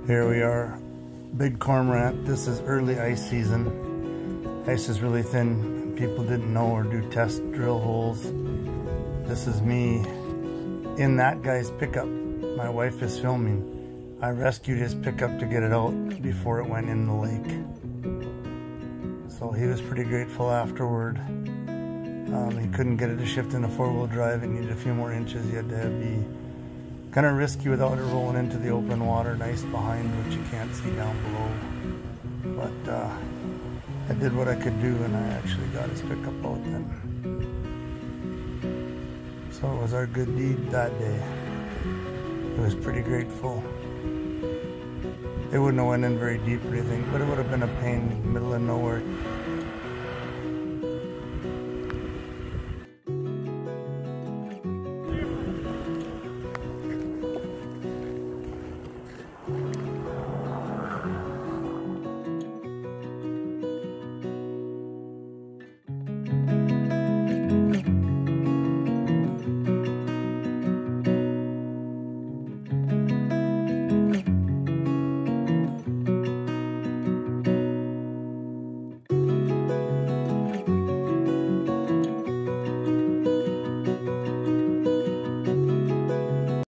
Here we are, Big Cormorant. This is early ice season. Ice is really thin. People didn't know or do test drill holes. This is me in that guy's pickup. My wife is filming. I rescued his pickup to get it out before it went in the lake. So he was pretty grateful afterward. He couldn't get it to shift into four-wheel drive. It needed a few more inches. He had to be kind of risky without it rolling into the open water, nice behind, which you can't see down below. But I did what I could do, and I actually got his pickup out then. So it was our good deed that day. He was pretty grateful. It wouldn't have went in very deep or anything, but it would have been a pain in the middle of nowhere.